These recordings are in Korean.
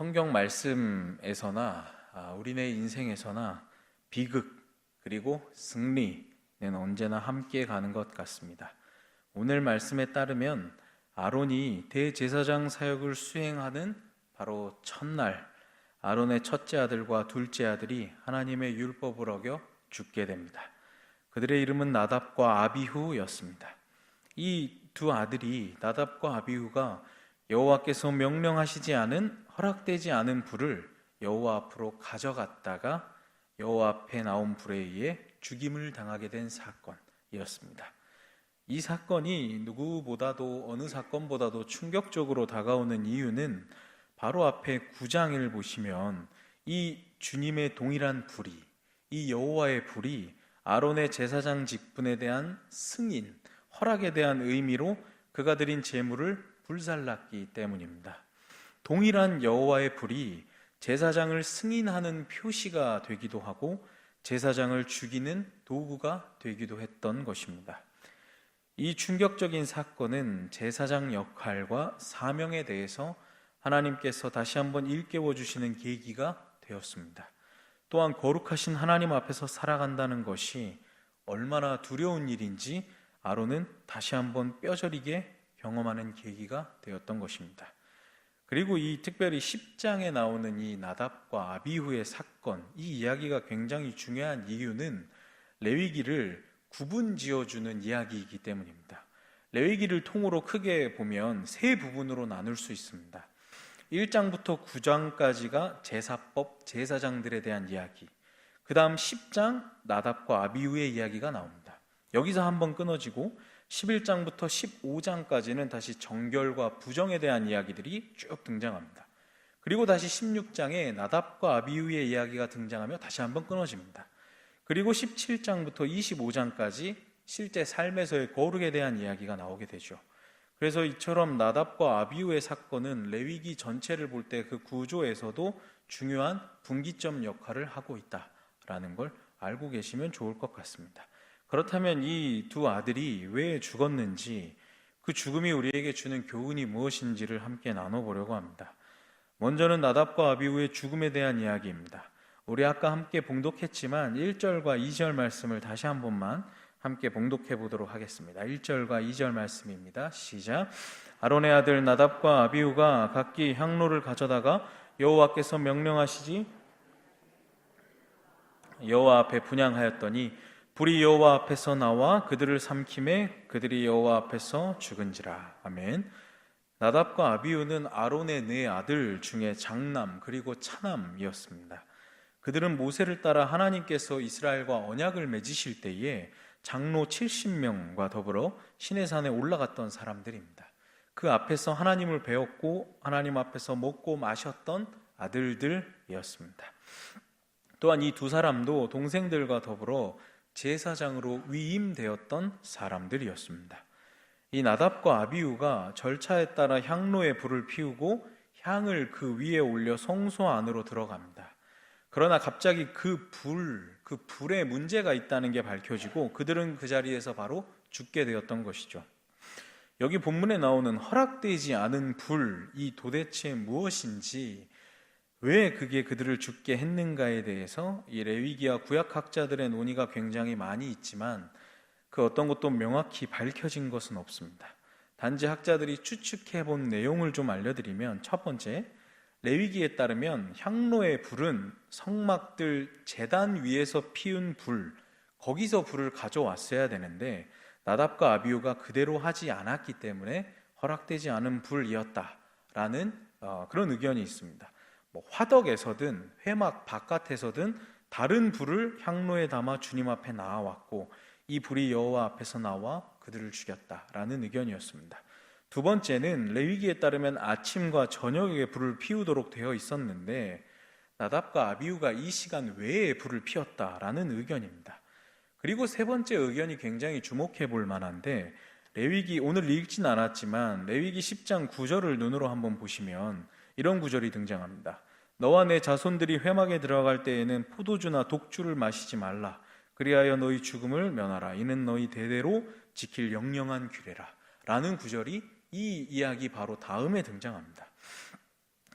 성경 말씀에서나 우리네 인생에서나 비극 그리고 승리는 언제나 함께 가는 것 같습니다. 오늘 말씀에 따르면 아론이 대제사장 사역을 수행하는 바로 첫날 아론의 첫째 아들과 둘째 아들이 하나님의 율법을 어겨 죽게 됩니다. 그들의 이름은 나답과 아비후였습니다. 이 두 아들이 나답과 아비후가 여호와께서 명령하시지 않은 허락되지 않은 불을 여호와 앞으로 가져갔다가 여호와 앞에 나온 불에 의해 죽임을 당하게 된 사건이었습니다. 이 사건이 누구보다도 어느 사건보다도 충격적으로 다가오는 이유는 바로 앞에 9장을 보시면 이 주님의 동일한 불이, 이 여호와의 불이 아론의 제사장 직분에 대한 승인, 허락에 대한 의미로 그가 드린 제물을 불살랐기 때문입니다. 동일한 여호와의 불이 제사장을 승인하는 표시가 되기도 하고 제사장을 죽이는 도구가 되기도 했던 것입니다. 이 충격적인 사건은 제사장 역할과 사명에 대해서 하나님께서 다시 한번 일깨워 주시는 계기가 되었습니다. 또한 거룩하신 하나님 앞에서 살아간다는 것이 얼마나 두려운 일인지 아론은 다시 한번 뼈저리게 경험하는 계기가 되었던 것입니다. 그리고 이 특별히 10장에 나오는 이 나답과 아비후의 사건, 이 이야기가 굉장히 중요한 이유는 레위기를 구분 지어주는 이야기이기 때문입니다. 레위기를 통으로 크게 보면 세 부분으로 나눌 수 있습니다. 1장부터 9장까지가 제사법, 제사장들에 대한 이야기, 그 다음 10장 나답과 아비후의 이야기가 나옵니다. 여기서 한번 끊어지고 11장부터 15장까지는 다시 정결과 부정에 대한 이야기들이 쭉 등장합니다. 그리고 다시 16장에 나답과 아비후의 이야기가 등장하며 다시 한번 끊어집니다. 그리고 17장부터 25장까지 실제 삶에서의 거룩에 대한 이야기가 나오게 되죠. 그래서 이처럼 나답과 아비후의 사건은 레위기 전체를 볼 때 그 구조에서도 중요한 분기점 역할을 하고 있다라는 걸 알고 계시면 좋을 것 같습니다. 그렇다면 이 두 아들이 왜 죽었는지, 그 죽음이 우리에게 주는 교훈이 무엇인지를 함께 나눠보려고 합니다. 먼저는 나답과 아비후의 죽음에 대한 이야기입니다. 우리 아까 함께 봉독했지만 1절과 2절 말씀을 다시 한 번만 함께 봉독해 보도록 하겠습니다. 1절과 2절 말씀입니다. 시작. 아론의 아들 나답과 아비후가 각기 향로를 가져다가 여호와께서 명령하시지 여호와 앞에 분향하였더니 불이 여호와 앞에서 나와 그들을 삼키매 그들이 여호와 앞에서 죽은지라. 아멘. 나답과 아비후는 아론의 네 아들 중에 장남 그리고 차남이었습니다. 그들은 모세를 따라 하나님께서 이스라엘과 언약을 맺으실 때에 장로 70명과 더불어 시내산에 올라갔던 사람들입니다. 그 앞에서 하나님을 배웠고 하나님 앞에서 먹고 마셨던 아들들이었습니다. 또한 이 두 사람도 동생들과 더불어 제사장으로 위임되었던 사람들이었습니다. 이 나답과 아비후가 절차에 따라 향로에 불을 피우고 향을 그 위에 올려 성소 안으로 들어갑니다. 그러나 갑자기 그 불에 문제가 있다는 게 밝혀지고 그들은 그 자리에서 바로 죽게 되었던 것이죠. 여기 본문에 나오는 허락되지 않은 불, 이 도대체 무엇인지, 왜 그게 그들을 죽게 했는가에 대해서 이 레위기와 구약학자들의 논의가 굉장히 많이 있지만 그 어떤 것도 명확히 밝혀진 것은 없습니다. 단지 학자들이 추측해 본 내용을 좀 알려드리면, 첫 번째, 레위기에 따르면 향로의 불은 성막들 제단 위에서 피운 불, 거기서 불을 가져왔어야 되는데 나답과 아비후가 그대로 하지 않았기 때문에 허락되지 않은 불이었다라는 그런 의견이 있습니다. 화덕에서든 회막 바깥에서든 다른 불을 향로에 담아 주님 앞에 나와왔고 이 불이 여호와 앞에서 나와 그들을 죽였다라는 의견이었습니다. 두 번째는 레위기에 따르면 아침과 저녁에 불을 피우도록 되어 있었는데 나답과 아비후가 이 시간 외에 불을 피웠다라는 의견입니다. 그리고 세 번째 의견이 굉장히 주목해 볼 만한데, 레위기, 오늘 읽진 않았지만 레위기 10장 9절을 눈으로 한번 보시면 이런 구절이 등장합니다. 너와 내 자손들이 회막에 들어갈 때에는 포도주나 독주를 마시지 말라. 그리하여 너희 죽음을 면하라. 이는 너희 대대로 지킬 영영한 규례라. 라는 구절이 이 이야기 바로 다음에 등장합니다.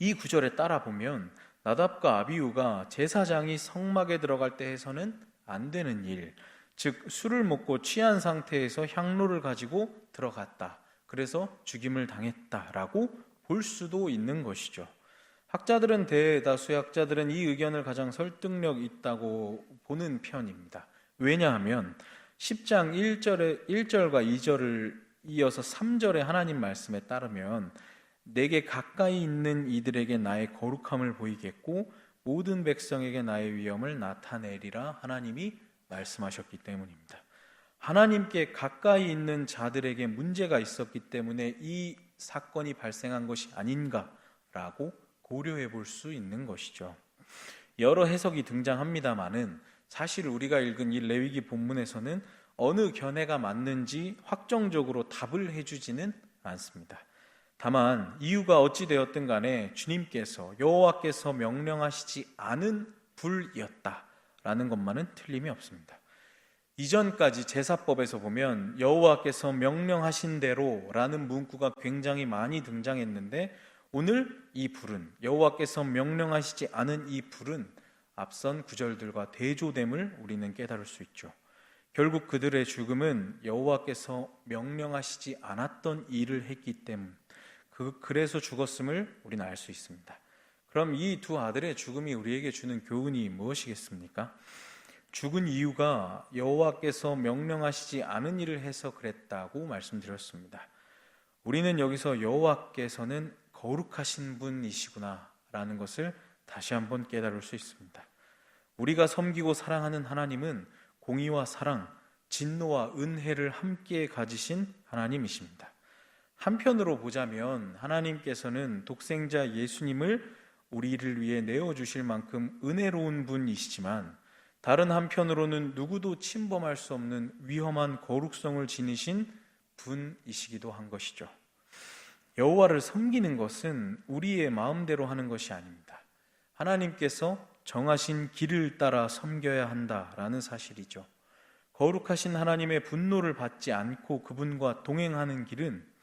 이 구절에 따라 보면 나답과 아비후가 제사장이 성막에 들어갈 때 해서는 안 되는 일, 즉 술을 먹고 취한 상태에서 향로를 가지고 들어갔다. 그래서 죽임을 당했다라고 볼 수도 있는 것이죠. 대다수의 학자들은 이 의견을 가장 설득력 있다고 보는 편입니다. 왜냐하면 10장 1절과 2절을 이어서 3절의 하나님 말씀에 따르면 내게 가까이 있는 이들에게 나의 거룩함을 보이겠고 모든 백성에게 나의 위엄을 나타내리라 하나님이 말씀하셨기 때문입니다. 하나님께 가까이 있는 자들에게 문제가 있었기 때문에 이 사건이 발생한 것이 아닌가라고 고려해 볼 수 있는 것이죠. 여러 해석이 등장합니다마는 사실 우리가 읽은 이 레위기 본문에서는 어느 견해가 맞는지 확정적으로 답을 해주지는 않습니다. 다만 이유가 어찌 되었든 간에 주님께서 여호와께서 명령하시지 않은 불이었다라는 것만은 틀림이 없습니다. 이전까지 제사법에서 보면 여호와께서 명령하신 대로라는 문구가 굉장히 많이 등장했는데 오늘 이 불은 여호와께서 명령하시지 않은 이 불은 앞선 구절들과 대조됨을 우리는 깨달을 수 있죠. 결국 그들의 죽음은 여호와께서 명령하시지 않았던 일을 했기 때문 그래서 죽었음을 우리는 알 수 있습니다. 그럼 이 두 아들의 죽음이 우리에게 주는 교훈이 무엇이겠습니까? 죽은 이유가 여호와께서 명령하시지 않은 일을 해서 그랬다고 말씀드렸습니다. 우리는 여기서 여호와께서는 거룩하신 분이시구나 라는 것을 다시 한번 깨달을 수 있습니다. 우리가 섬기고 사랑하는 하나님은 공의와 사랑, 진노와 은혜를 함께 가지신 하나님이십니다. 한편으로 보자면 하나님께서는 독생자 예수님을 우리를 위해 내어주실 만큼 은혜로운 분이시지만 다른 한편으로는 누구도 침범할 수 없는 위험한 거룩성을 지니신 분이시기도 한 것이죠. 여호와를 섬기는 것은 우리의 마음대로 하는 것이 아닙니다. 하나님께서 정하신 길을 따라 섬겨야 한다라는 사실이죠. 거룩하신 하나님의 분노를 받지 않고 그분과 동행하는 길은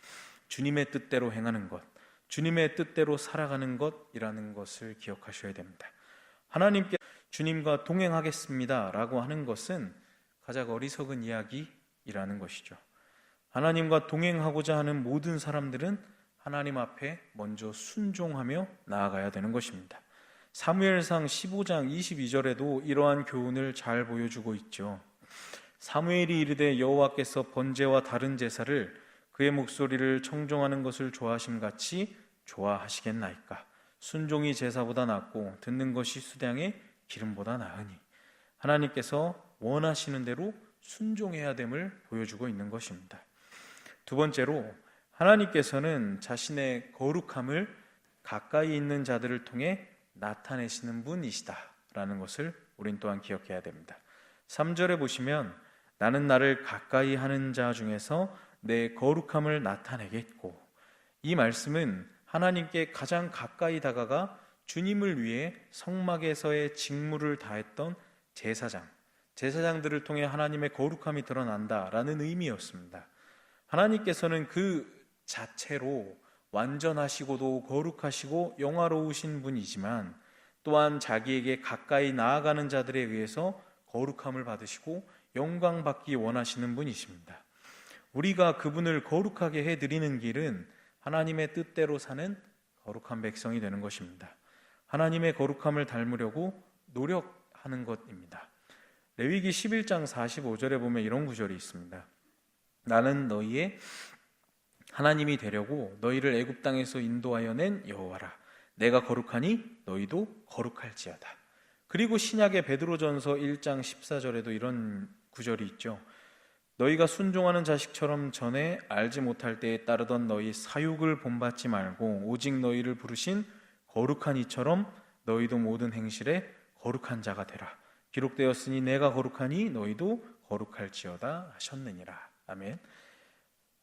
주님의 뜻대로 행하는 것, 주님의 뜻대로 살아가는 것이라는 것을 기억하셔야 됩니다. 하나님께 주님과 동행하겠습니다 라고 하는 것은 가장 어리석은 이야기이라는 것이죠. 하나님과 동행하고자 하는 모든 사람들은 하나님 앞에 먼저 순종하며 나아가야 되는 것입니다. 사무엘상 15장 22절에도 이러한 교훈을 잘 보여주고 있죠. 사무엘이 이르되 여호와께서 번제와 다른 제사를 그의 목소리를 청종하는 것을 좋아하심같이 좋아하시겠나이까. 순종이 제사보다 낫고 듣는 것이 수량의 기름보다 나으니. 하나님께서 원하시는 대로 순종해야 됨을 보여주고 있는 것입니다. 두 번째로 하나님께서는 자신의 거룩함을 가까이 있는 자들을 통해 나타내시는 분이시다라는 것을 우린 또한 기억해야 됩니다. 3절에 보시면 나는 나를 가까이 하는 자 중에서 내 거룩함을 나타내겠고, 이 말씀은 하나님께 가장 가까이 다가가 주님을 위해 성막에서의 직무를 다했던 제사장들을 통해 하나님의 거룩함이 드러난다라는 의미였습니다. 하나님께서는 그 자체로 완전하시고도 거룩하시고 영화로우신 분이지만 또한 자기에게 가까이 나아가는 자들에 의해서 거룩함을 받으시고 영광받기 원하시는 분이십니다. 우리가 그분을 거룩하게 해드리는 길은 하나님의 뜻대로 사는 거룩한 백성이 되는 것입니다. 하나님의 거룩함을 닮으려고 노력하는 것입니다. 레위기 11장 45절에 보면 이런 구절이 있습니다. 나는 너희의 하나님이 되려고 너희를 애굽 땅에서 인도하여 낸 여호와라. 내가 거룩하니 너희도 거룩할지어다. 그리고 신약의 베드로전서 1장 14절에도 이런 구절이 있죠. 너희가 순종하는 자식처럼 전에 알지 못할 때에 따르던 너희 사육을 본받지 말고 오직 너희를 부르신 거룩한 이처럼 너희도 모든 행실에 거룩한 자가 되라. 기록되었으니 내가 거룩하니 너희도 거룩할지어다 하셨느니라. 아멘.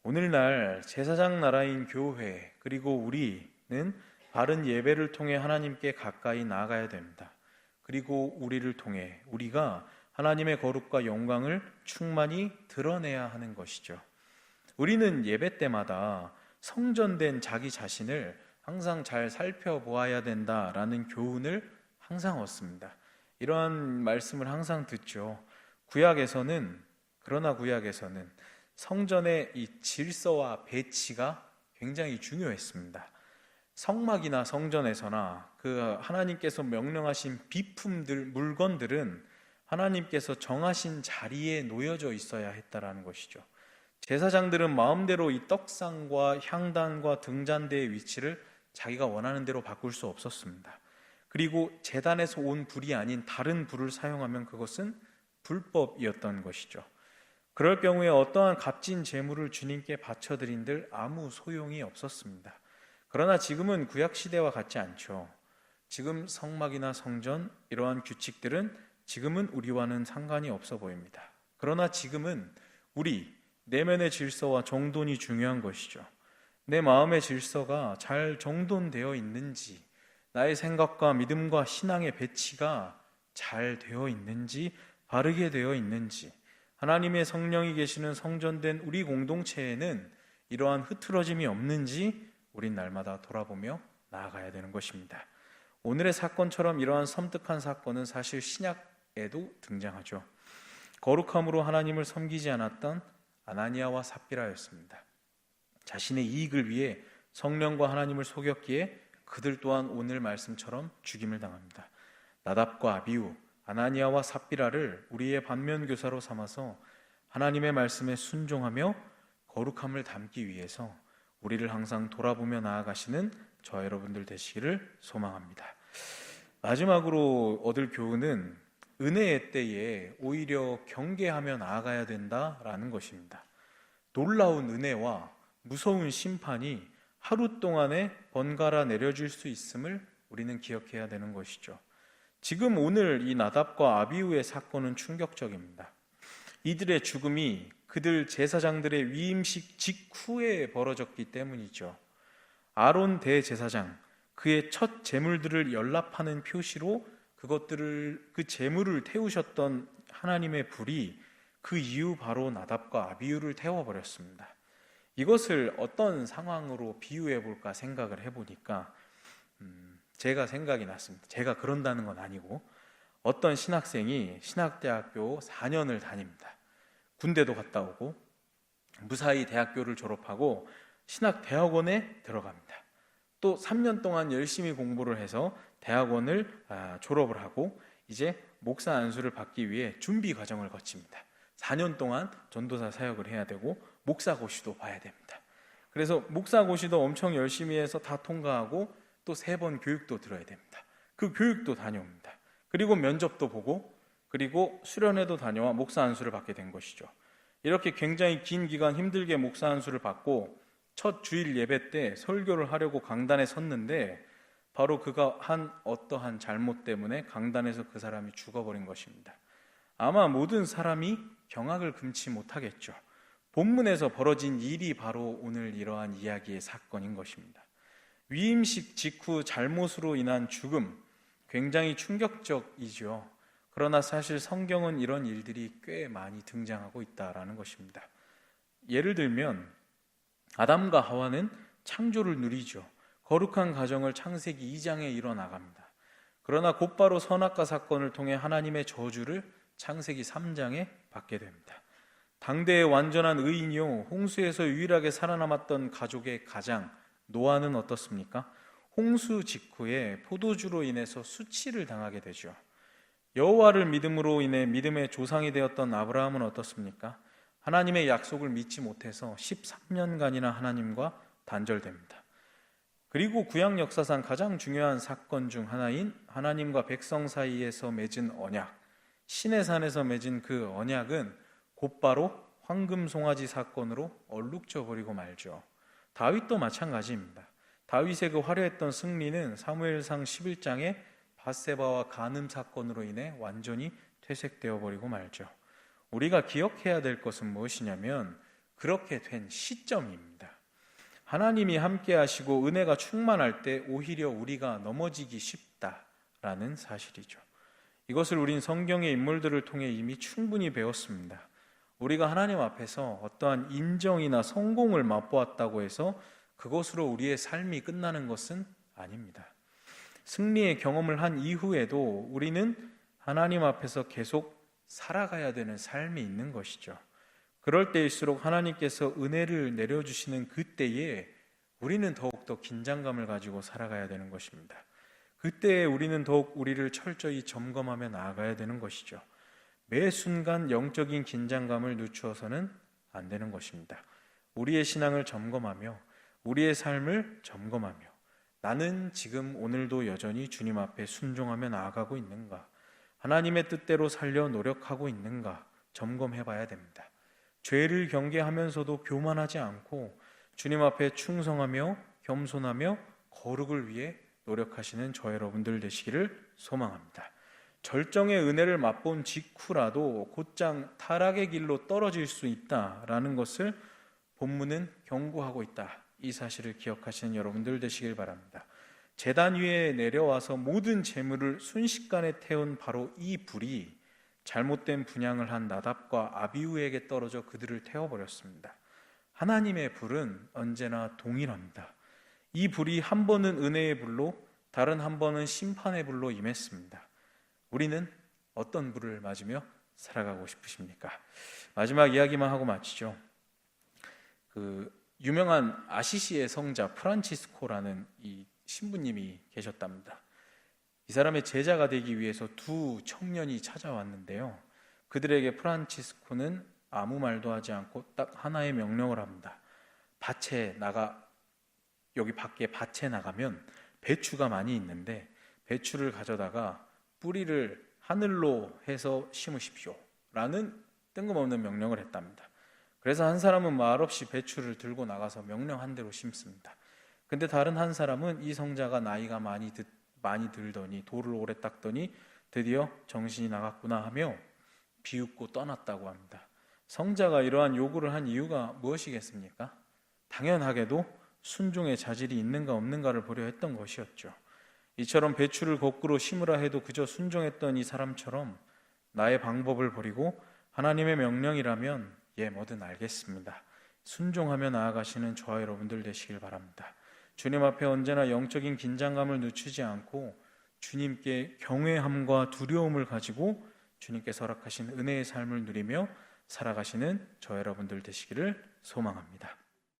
오늘날 제사장 나라인 교회 그리고 우리는 바른 예배를 통해 하나님께 가까이 나아가야 됩니다. 그리고 우리를 통해 우리가 하나님의 거룩과 영광을 충만히 드러내야 하는 것이죠. 우리는 예배 때마다 성전된 자기 자신을 항상 잘 살펴보아야 된다라는 교훈을 항상 얻습니다. 이러한 말씀을 항상 듣죠. 그러나 구약에서는 성전의 이 질서와 배치가 굉장히 중요했습니다. 성막이나 성전에서나 그 하나님께서 명령하신 비품들, 물건들은 하나님께서 정하신 자리에 놓여져 있어야 했다라는 것이죠. 제사장들은 마음대로 이 떡상과 향단과 등잔대의 위치를 자기가 원하는 대로 바꿀 수 없었습니다. 그리고 제단에서 온 불이 아닌 다른 불을 사용하면 그것은 불법이었던 것이죠. 그럴 경우에 어떠한 값진 제물을 주님께 바쳐드린들 아무 소용이 없었습니다. 그러나 지금은 구약시대와 같지 않죠. 지금 성막이나 성전, 이러한 규칙들은 지금은 우리와는 상관이 없어 보입니다. 그러나 지금은 우리 내면의 질서와 정돈이 중요한 것이죠. 내 마음의 질서가 잘 정돈되어 있는지, 나의 생각과 믿음과 신앙의 배치가 잘 되어 있는지, 바르게 되어 있는지, 하나님의 성령이 계시는 성전된 우리 공동체에는 이러한 흐트러짐이 없는지 우린 날마다 돌아보며 나아가야 되는 것입니다. 오늘의 사건처럼 이러한 섬뜩한 사건은 사실 신약에도 등장하죠. 거룩함으로 하나님을 섬기지 않았던 아나니아와 삽비라였습니다. 자신의 이익을 위해 성령과 하나님을 속였기에 그들 또한 오늘 말씀처럼 죽임을 당합니다. 나답과 아비후, 아나니아와 삽비라를 우리의 반면교사로 삼아서 하나님의 말씀에 순종하며 거룩함을 담기 위해서 우리를 항상 돌아보며 나아가시는 저 여러분들 되시기를 소망합니다. 마지막으로 얻을 교훈은 은혜의 때에 오히려 경계하며 나아가야 된다라는 것입니다. 놀라운 은혜와 무서운 심판이 하루 동안에 번갈아 내려질 수 있음을 우리는 기억해야 되는 것이죠. 지금 오늘 이 나답과 아비후의 사건은 충격적입니다. 이들의 죽음이 그들 제사장들의 위임식 직후에 벌어졌기 때문이죠. 아론 대제사장, 그의 첫 제물들을 연납하는 표시로 그 제물을 태우셨던 하나님의 불이 그 이후 바로 나답과 아비후를 태워버렸습니다. 이것을 어떤 상황으로 비유해 볼까 생각을 해보니까 제가 생각이 났습니다. 제가 그런다는 건 아니고 어떤 신학생이 신학대학교 4년을 다닙니다. 군대도 갔다 오고 무사히 대학교를 졸업하고 신학대학원에 들어갑니다. 또 3년 동안 열심히 공부를 해서 대학원을 졸업을 하고 이제 목사 안수를 받기 위해 준비 과정을 거칩니다. 4년 동안 전도사 사역을 해야 되고 목사고시도 봐야 됩니다. 그래서 목사고시도 엄청 열심히 해서 다 통과하고 또 3번 교육도 들어야 됩니다. 그 교육도 다녀옵니다. 그리고 면접도 보고 그리고 수련회도 다녀와 목사 안수를 받게 된 것이죠. 이렇게 굉장히 긴 기간 힘들게 목사 안수를 받고 첫 주일 예배 때 설교를 하려고 강단에 섰는데 바로 그가 한 어떠한 잘못 때문에 강단에서 그 사람이 죽어버린 것입니다. 아마 모든 사람이 경악을 금치 못하겠죠. 본문에서 벌어진 일이 바로 오늘 이러한 이야기의 사건인 것입니다. 위임식 직후 잘못으로 인한 죽음, 굉장히 충격적이죠. 그러나 사실 성경은 이런 일들이 꽤 많이 등장하고 있다라는 것입니다. 예를 들면 아담과 하와는 창조를 누리죠. 거룩한 가정을 창세기 2장에 이뤄나갑니다. 그러나 곧바로 선악과 사건을 통해 하나님의 저주를 창세기 3장에 받게 됩니다. 당대의 완전한 의인이요 홍수에서 유일하게 살아남았던 가족의 가장 노아는 어떻습니까? 홍수 직후에 포도주로 인해서 수치를 당하게 되죠. 여호와를 믿음으로 인해 믿음의 조상이 되었던 아브라함은 어떻습니까? 하나님의 약속을 믿지 못해서 13년간이나 하나님과 단절됩니다. 그리고 구약 역사상 가장 중요한 사건 중 하나인 하나님과 백성 사이에서 맺은 언약, 시내산에서 맺은 그 언약은 곧바로 황금송아지 사건으로 얼룩져 버리고 말죠. 다윗도 마찬가지입니다. 다윗의 그 화려했던 승리는 사무엘상 11장에 밧세바와 간음 사건으로 인해 완전히 퇴색되어 버리고 말죠. 우리가 기억해야 될 것은 무엇이냐면 그렇게 된 시점입니다. 하나님이 함께 하시고 은혜가 충만할 때 오히려 우리가 넘어지기 쉽다라는 사실이죠. 이것을 우린 성경의 인물들을 통해 이미 충분히 배웠습니다. 우리가 하나님 앞에서 어떠한 인정이나 성공을 맛보았다고 해서 그것으로 우리의 삶이 끝나는 것은 아닙니다. 승리의 경험을 한 이후에도 우리는 하나님 앞에서 계속 살아가야 되는 삶이 있는 것이죠. 그럴 때일수록 하나님께서 은혜를 내려주시는 그때에 우리는 더욱더 긴장감을 가지고 살아가야 되는 것입니다. 그때에 우리는 더욱 우리를 철저히 점검하며 나아가야 되는 것이죠. 매 순간 영적인 긴장감을 늦추어서는 안 되는 것입니다. 우리의 신앙을 점검하며 우리의 삶을 점검하며 나는 지금 오늘도 여전히 주님 앞에 순종하며 나아가고 있는가? 하나님의 뜻대로 살려 노력하고 있는가? 점검해 봐야 됩니다. 죄를 경계하면서도 교만하지 않고 주님 앞에 충성하며 겸손하며 거룩을 위해 노력하시는 저 여러분들 되시기를 소망합니다. 절정의 은혜를 맛본 직후라도 곧장 타락의 길로 떨어질 수 있다라는 것을 본문은 경고하고 있다. 이 사실을 기억하시는 여러분들 되시길 바랍니다. 제단 위에 내려와서 모든 재물을 순식간에 태운 바로 이 불이 잘못된 분향을 한 나답과 아비후에게 떨어져 그들을 태워버렸습니다. 하나님의 불은 언제나 동일합니다. 이 불이 한 번은 은혜의 불로 다른 한 번은 심판의 불로 임했습니다. 우리는 어떤 불을 맞으며 살아가고 싶으십니까? 마지막 이야기만 하고 마치죠. 유명한 아시시의 성자 프란치스코라는 이 신부님이 계셨답니다. 이 사람의 제자가 되기 위해서 두 청년이 찾아왔는데요. 그들에게 프란치스코는 아무 말도 하지 않고 딱 하나의 명령을 합니다. 여기 밖에 밭에 나가면 배추가 많이 있는데 배추를 가져다가 뿌리를 하늘로 해서 심으십시오 라는 뜬금없는 명령을 했답니다. 그래서 한 사람은 말없이 배추를 들고 나가서 명령한 대로 심습니다. 근데 다른 한 사람은 이 성자가 나이가 많이 들더니 돌을 오래 닦더니 드디어 정신이 나갔구나 하며 비웃고 떠났다고 합니다. 성자가 이러한 요구를 한 이유가 무엇이겠습니까? 당연하게도 순종의 자질이 있는가 없는가를 보려 했던 것이었죠. 이처럼 배추를 거꾸로 심으라 해도 그저 순종했던 이 사람처럼 나의 방법을 버리고 하나님의 명령이라면 뭐든 알겠습니다. 순종하며 나아가시는 저와 여러분들 되시길 바랍니다. 주님 앞에 언제나 영적인 긴장감을 늦추지 않고 주님께 경외함과 두려움을 가지고 주님께서 허락하신 은혜의 삶을 누리며 살아가시는 저 여러분들 되시기를 소망합니다.